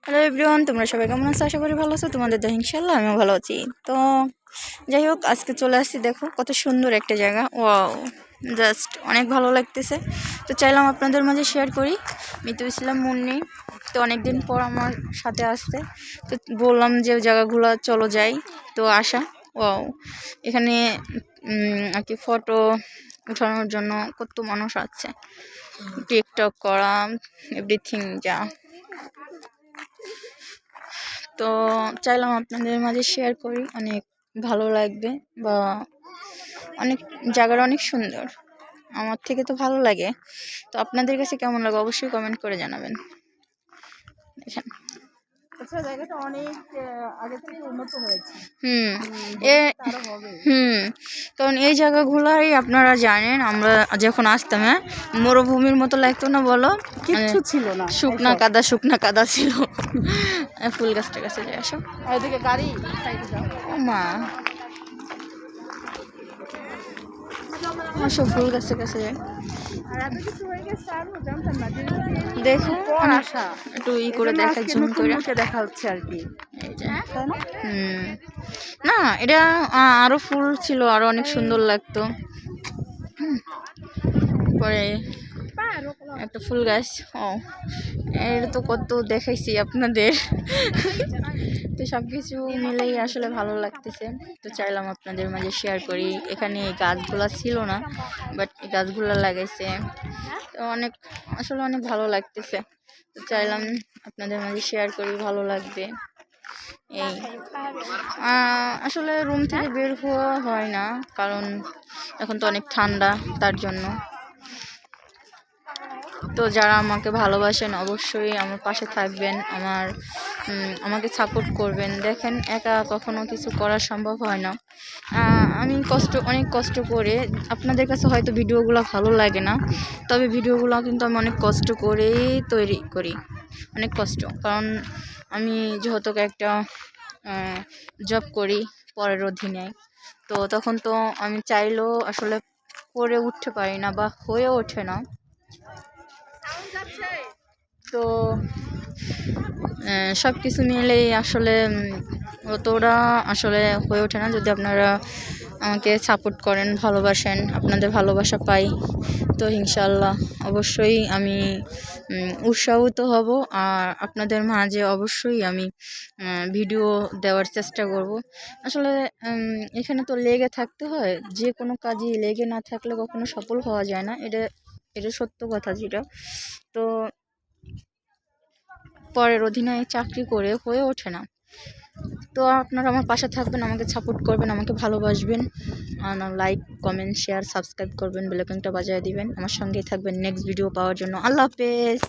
Hello everyone, তোমরা সবাই কেমন আছো? আশা করি ভালো আছো। তোমাদের তো ইনশাল্লাহ আমিও ভালো আছি। তো যাই হোক, আজকে চলে আসছি। দেখো কত সুন্দর একটা জায়গা, ওয়াও, জাস্ট অনেক ভালো লাগতেছে। তো চাইলাম আপনাদের মাঝে শেয়ার করি। মিতু ইসলাম মুন্নি তো অনেকদিন পর আমার সাথে আসতে, তো বললাম যে জায়গাগুলো চলো যাই। তো আসা, ওয়াও, এখানে আর কি ফটো উঠানোর জন্য কত মানুষ আছে, টিকটক করা, এভরিথিং যা। তো চাইলাম আপনাদের মাঝে শেয়ার করি, অনেক ভালো লাগবে। বা অনেক জায়গাটা অনেক সুন্দর, আমার থেকে তো ভালো লাগে। তো আপনাদের কাছে কেমন লাগে অবশ্যই কমেন্ট করে জানাবেন। দেখেন, জায়গাটা অনেক আগে থেকে উন্নত হয়েছে। কারণ এই জায়গাগুলাই আপনারা জানেন, আমরা যখন আসতাম মরুভূমির মতো লাগতো না বলো, কিচ্ছু ছিল না, শুকনা কাদা ছিল। ফুল গাছটার কাছে যাই, আসো। এদিকে গাড়ি সাইডে যাও। ও মা, আসো ফুল গাছের কাছে যাই। আর এত কিছু হয়ে গেছে আর জানতাম না যে দেখো পর আসা একটু ই করে দেখাই, জুম করে দেখা হচ্ছে আর কি। এই যে না, এটা আরো ফুল ছিল, আরো অনেক সুন্দর লাগতো। পরে একটা ফুল গাছ, ও এটা তো কত দেখাইছি আপনাদের। তো সবকিছু মিলেই আসলে ভালো লাগতেছে। তো চাইলাম আপনাদের মাঝে শেয়ার করি। এখানে এই গাছগুলা ছিল না, বাট এই গাছগুলা লাগাইছে, তো অনেক আসলে অনেক ভালো লাগতেছে। তো চাইলাম আপনাদের মাঝে শেয়ার করি, ভালো লাগবে। এই আসলে রুম থেকে বের হওয়া হয় না, কারণ এখন তো অনেক ঠান্ডা, তার জন্য। তো যারা আমাকে ভালোবাসেন অবশ্যই আমার পাশে থাকবেন, আমাকে সাপোর্ট করবেন। দেখেন, একা কখনো কিছু করা সম্ভব হয় না। আমি অনেক কষ্ট করে, আপনাদের কাছে হয়তো ভিডিওগুলো ভালো লাগে না, তবে ভিডিওগুলো কিন্তু আমি অনেক কষ্ট করেই তৈরি করি, অনেক কষ্ট। কারণ আমি যেহেতু একটা জব করি পরের অধীনে, তো তখন তো আমি চাইলেও আসলে করে উঠতে পারি না বা হয়ে ওঠে না। তো সব কিছু মিলেই আসলে অতটা আসলে হয়ে ওঠে না। যদি আপনারা আমাকে সাপোর্ট করেন, ভালোবাসেন, আপনাদের ভালোবাসা পাই, তো ইনশাল্লাহ অবশ্যই আমি উৎসাহিত হব। আর আপনাদের মাঝে অবশ্যই আমি ভিডিও দেওয়ার চেষ্টা করব। আসলে এখানে তো লেগে থাকতে হয়, যে কোনো কাজে লেগে না থাকলে কখনো সফল হওয়া যায় না, এটা সত্য কথা যেটা। তো পরের অধীনে চাকরি করে হয়ে ওঠে না। তো আপনারা আমার পাশে থাকবেন, আমাকে সাপোর্ট করবেন, আমাকে ভালোবাসবেন, আর লাইক, কমেন্ট, শেয়ার, সাবস্ক্রাইব করবেন, বেল আইকনটা বাজিয়ে দিবেন। আমার সঙ্গেই থাকবেন নেক্সট ভিডিও পাওয়ার জন্য। আল্লাহ হাফেজ।